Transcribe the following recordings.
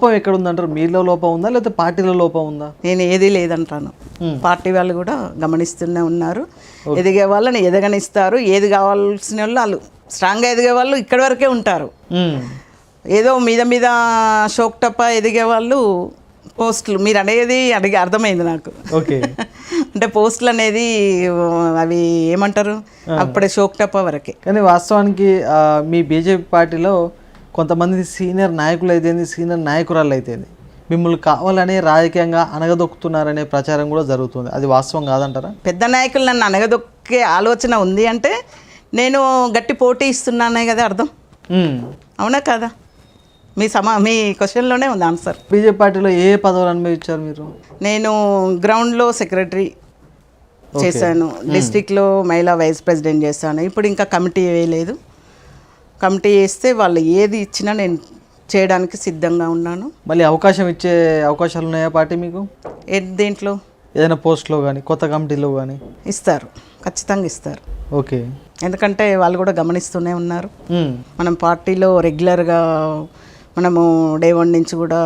లోపం ఎక్కడ ఉందంటారు? మీలో లోపం ఉందా లేకపోతే పార్టీలో లోపం ఉందా? నేను ఏది లేదంటాను. పార్టీ వాళ్ళు కూడా గమనిస్తూనే ఉన్నారు. ఎదిగే వాళ్ళని ఎదగనిస్తారు. ఏది కావాల్సిన వాళ్ళు స్ట్రాంగ్గా ఎదిగే వాళ్ళు ఇక్కడి వరకే ఉంటారు. ఏదో మీద మీద షోక్ టప్ప ఎదిగే వాళ్ళు పోస్టులు మీరు అనేది అర్థమైంది నాకు. ఓకే. అంటే పోస్టులు అనేది అవి ఏమంటారు అప్పుడే షోక్ టప్ప వరకే. కానీ వాస్తవానికి మీ బీజేపీ పార్టీలో కొంతమంది సీనియర్ నాయకులు అయితేంది, సీనియర్ నాయకురాలు అయితేంది మిమ్మల్ని కావాలని రాజకీయంగా అనగదొక్కుతున్నారనే ప్రచారం కూడా జరుగుతుంది. అది వాస్తవం కాదంటారా? పెద్ద నాయకులు నన్ను అనగదొక్కే ఆలోచన ఉంది అంటే నేను గట్టి పోటీ ఇస్తున్నానే కదా అర్థం. అవునా కదా? మీ క్వశ్చన్లోనే ఉంది ఆన్సర్. బీజేపీ పార్టీలో ఏ పదవులు అనుభవించారు మీరు? నేను గ్రౌండ్లో సెక్రటరీ చేశాను, డిస్ట్రిక్ట్లో మహిళా వైస్ ప్రెసిడెంట్ చేశాను. ఇప్పుడు ఇంకా కమిటీ వేయలేదు. కమిటీ వేస్తే వాళ్ళు ఏది ఇచ్చినా నేను చేయడానికి సిద్ధంగా ఉన్నాను. మళ్ళీ అవకాశం ఇచ్చే అవకాశాలు ఉన్నాయా పార్టీ మీకు? దేంట్లో? ఏదైనా పోస్ట్లో కానీ కొత్త కమిటీలో కానీ ఇస్తారు, ఖచ్చితంగా ఇస్తారు. ఓకే. ఎందుకంటే వాళ్ళు కూడా గమనిస్తూనే ఉన్నారు. మనం పార్టీలో రెగ్యులర్గా మనము డే 1 నుంచి కూడా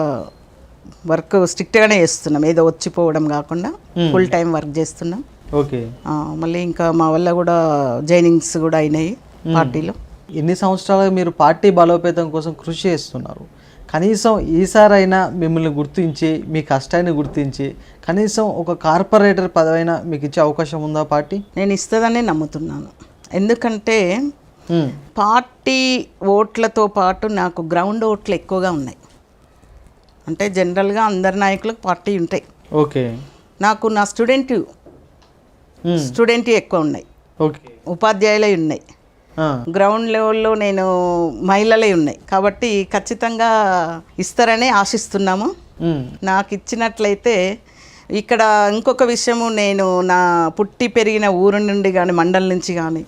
వర్క్ స్ట్రిక్ట్గానే చేస్తున్నాం. ఏదో వచ్చిపోవడం కాకుండా ఫుల్ టైం వర్క్ చేస్తున్నాం. ఓకే. మళ్ళీ ఇంకా మా వల్ల కూడా జాయినింగ్స్ కూడా అయినాయి పార్టీలో. ఎన్ని సంవత్సరాలుగా మీరు పార్టీ బలోపేతం కోసం కృషి చేస్తున్నారు. కనీసం ఈసారైనా మిమ్మల్ని గుర్తించి మీ కష్టాన్ని గుర్తించి కనీసం ఒక కార్పొరేటర్ పదవైనా మీకు ఇచ్చే అవకాశం ఉందా పార్టీ? నేను ఇస్తుందని నమ్ముతున్నాను. ఎందుకంటే పార్టీ ఓట్లతో పాటు నాకు గ్రౌండ్ ఓట్లు ఎక్కువగా ఉన్నాయి. అంటే జనరల్గా అందరి నాయకులకు పార్టీ ఉంటాయి. ఓకే. నాకు నా స్టూడెంట్ ఎక్కువ ఉన్నాయి. ఓకే. ఉపాధ్యాయులే ఉన్నాయి. గ్రౌండ్ లెవెల్లో నేను మహిళలే ఉన్నాయి. కాబట్టి ఖచ్చితంగా ఇస్తారని ఆశిస్తున్నాము. నాకు ఇచ్చినట్లయితే ఇక్కడ ఇంకొక విషయము, నేను నా పుట్టి పెరిగిన ఊరు నుండి కానీ మండలం నుంచి కానీ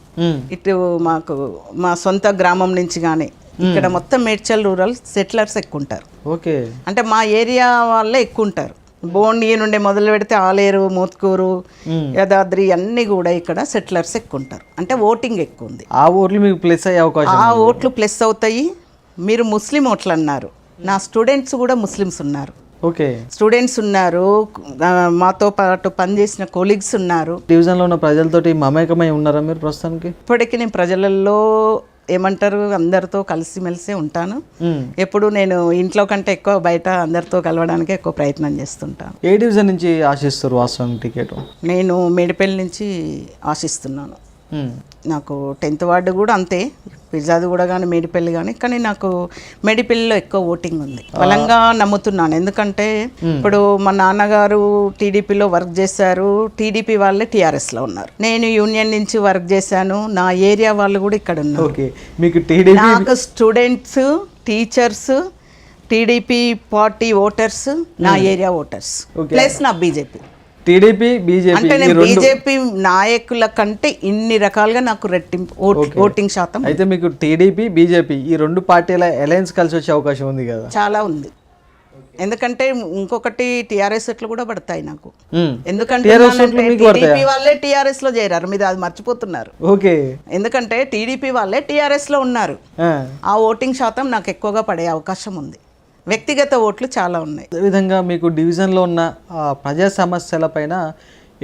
ఇటు మా సొంత గ్రామం నుంచి కానీ ఇక్కడ మొత్తం మేడ్చల్ రూరల్ సెటిలర్స్ ఎక్కువ ఉంటారు. ఓకే. అంటే మా ఏరియా వాళ్ళే ఎక్కువ ఉంటారు. బోండి నుండి మొదలు పెడితే ఆలేరు, మోత్కూరు, యాదాద్రి అన్నీ కూడా ఇక్కడ సెటిలర్స్ ఎక్కువ ఉంటారు. అంటే ఓటింగ్ ఎక్కువ ఉంది. ఆ ఓట్లు మీకు ప్లస్ అయ్యే అవకాశం? ఆ ఓట్లు ప్లస్ అవుతాయి. మీరు ముస్లిం ఓట్లు అన్నారు, నా స్టూడెంట్స్ కూడా ముస్లిమ్స్ ఉన్నారు. ఓకే. స్టూడెంట్స్ ఉన్నారు, మాతో పాటు పనిచేసిన కొలీగ్స్ ఉన్నారు. డివిజన్లో ఉన్న ప్రజలతోటి మమేకమై ఉన్నారా మీరు ప్రస్తుతానికి? ఇప్పటికీ నేను ప్రజలలో ఏమంటారు అందరితో కలిసిమెలిసే ఉంటాను. ఎప్పుడు నేను ఇంట్లో కంటే ఎక్కువ బయట అందరితో కలవడానికి ఎక్కువ ప్రయత్నం చేస్తుంటాను. ఏ డివిజన్ నుంచి ఆశిస్తారు వాస్తవం టికెట్? నేను మేడిపల్లి నుంచి ఆశిస్తున్నాను. నాకు 10th వార్డు కూడా అంతే, పిజ్జాది కూడా కానీ మేడిపల్లి కానీ నాకు మేడిపల్లిలో ఎక్కువ ఓటింగ్ ఉంది. బలంగా నమ్ముతున్నాను. ఎందుకంటే ఇప్పుడు మా నాన్నగారు టీడీపీలో వర్క్ చేశారు, టీడీపీ వాళ్ళే టీఆర్ఎస్లో ఉన్నారు. నేను యూనియన్ నుంచి వర్క్ చేశాను, నా ఏరియా వాళ్ళు కూడా ఇక్కడ ఉన్నారు. నాకు students, teachers, TDP party voters, నా ఏరియా ఓటర్స్ ప్లస్ నా బీజేపీ. టీడీపీ బీజేపీ అంటే నేను బీజేపీ నాయకుల కంటే ఇన్ని రకాలుగా నాకు రెట్టింపు ఓటింగ్ శాతం. అయితే మీకు టీడీపీ బీజేపీ ఈ రెండు పార్టీల అలయన్స్ కలిసి వచ్చే అవకాశం ఉంది కదా? చాలా ఉంది. ఎందుకంటే ఇంకొకటి టీఆర్ఎస్ ఎట్లు కూడా పడతాయి నాకు. ఎందుకంటే టీడీపీ వాళ్ళే టీఆర్ఎస్ లో చేరారు, మీరు అది మర్చిపోతున్నారు. ఓకే. ఎందుకంటే టీడీపీ వాళ్ళే టీఆర్ఎస్ లో ఉన్నారు. ఆ ఓటింగ్ శాతం నాకు ఎక్కువగా పడే అవకాశం ఉంది. వ్యక్తిగత ఓట్లు చాలా ఉన్నాయి. అదేవిధంగా మీకు డివిజన్లో ఉన్న ప్రజా సమస్యలపైన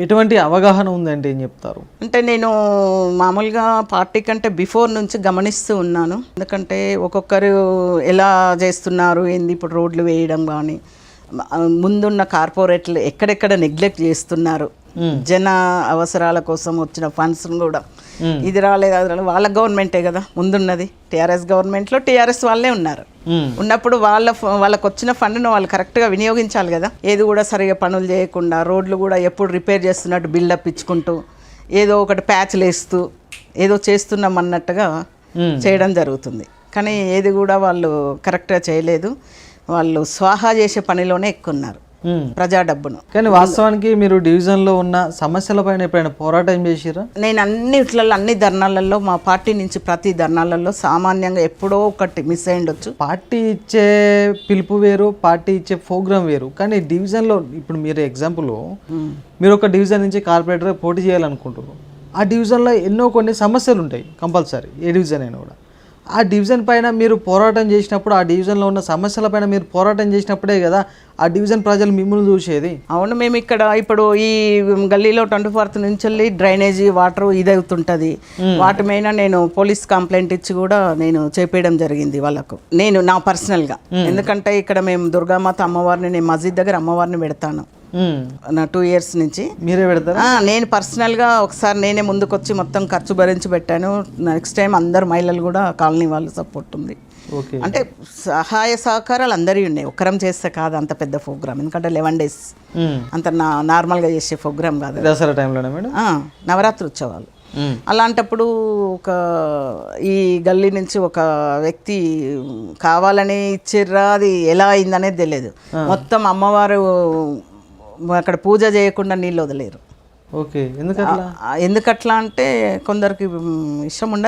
ఎటువంటి అవగాహన ఉందంటే ఏం చెప్తారు? అంటే నేను మామూలుగా పార్టీ కంటే బిఫోర్ నుంచి గమనిస్తూ ఉన్నాను. ఎందుకంటే ఒక్కొక్కరు ఎలా చేస్తున్నారు ఏంది, ఇప్పుడు రోడ్లు వేయడం కానీ ముందున్న కార్పొరేట్లు ఎక్కడెక్కడ నెగ్లెక్ట్ చేస్తున్నారు, జన అవసరాల కోసం వచ్చిన ఫండ్స్ కూడా ఇది రాలేదు అది రాలేదు. వాళ్ళ గవర్నమెంటే కదా ముందున్నది, టీఆర్ఎస్ గవర్నమెంట్లో టీఆర్ఎస్ వాళ్ళే ఉన్నారు. ఉన్నప్పుడు వాళ్ళకు వచ్చిన ఫండ్ను వాళ్ళు కరెక్ట్గా వినియోగించాలి కదా. ఏది కూడా సరిగా పనులు చేయకుండా రోడ్లు కూడా ఎప్పుడు రిపేర్ చేస్తున్నట్టు బిల్డప్ ఇచ్చుకుంటూ ఏదో ఒకటి ప్యాచ్లు వేస్తూ ఏదో చేస్తున్నాం అన్నట్టుగా చేయడం జరుగుతుంది. కానీ ఏది కూడా వాళ్ళు కరెక్ట్గా చేయలేదు. వాళ్ళు స్వాహా చేసే పనిలోనే ఎక్కువ ఉన్నారు, ప్రజా డబ్బును. కానీ వాస్తవానికి మీరు డివిజన్లో ఉన్న సమస్యలపైన ఎప్పుడైనా పోరాటం చేసిరా? నేను అన్ని ధర్నాలలో మా పార్టీ నుంచి ప్రతి ధర్నాలలో సామాన్యంగా ఎప్పుడో ఒకటి మిస్ అయ్యిండొచ్చు. పార్టీ ఇచ్చే పిలుపు వేరు, పార్టీ ఇచ్చే ప్రోగ్రామ్ వేరు. కానీ డివిజన్లో ఇప్పుడు మీరు ఎగ్జాంపుల్ మీరు ఒక డివిజన్ నుంచి కార్పొరేటర్ పోటీ చేయాలనుకుంటున్నారు. ఆ డివిజన్లో ఎన్నో కొన్ని సమస్యలు ఉంటాయి కంపల్సరీ, ఏ డివిజన్ అయినా కూడా. ఆ డివిజన్ పైన మీరు పోరాటం చేసినప్పుడు, ఆ డివిజన్లో ఉన్న సమస్యల పైన మీరు పోరాటం చేసినప్పుడే కదా ఆ డివిజన్ ప్రజలు మిమ్మల్ని చూసేది. అవును, మేము ఇక్కడ ఇప్పుడు ఈ గల్లీలో 24th నుంచి వెళ్ళి డ్రైనేజీ వాటర్ ఇదవుతుంటుంది. వాటి మీద నేను పోలీస్ కంప్లైంట్ ఇచ్చి కూడా నేను చేపేయడం జరిగింది వాళ్ళకు, నేను నా పర్సనల్గా. ఎందుకంటే ఇక్కడ మేము దుర్గామాత అమ్మవారిని, నేను మస్జిద్ దగ్గర అమ్మవారిని పెడతాను నా 2 years నుంచి. మీరే పెడతారా? నేను పర్సనల్గా ఒకసారి నేనే ముందుకొచ్చి మొత్తం ఖర్చు భరించి పెట్టాను. నెక్స్ట్ టైం అందరు మహిళలు కూడా కాలనీ వాళ్ళు సపోర్ట్ ఉంది. ఓకే. అంటే సహాయ సహకారాలు అందరి ఉన్నాయి, ఒక్కరం చేస్తే కాదు అంత పెద్ద ప్రోగ్రామ్. ఎందుకంటే 11 days అంత నార్మల్గా చేసే ప్రోగ్రామ్ కాదు. దసరా టైంలోనే మేడం? నవరాత్రి ఉత్సవాలు. అలాంటప్పుడు ఒక ఈ గల్లీ నుంచి ఒక వ్యక్తి కావాలని ఇచ్చిర్రా, అది ఎలా అయిందనేది తెలియదు. మొత్తం అమ్మవారు అక్కడ పూజ చేయకుండా నీళ్ళు వదిలేరు. ఓకే. ఎందుకట్లా? ఎందుకట్లా అంటే కొందరికి ఇష్టం ఉండదు.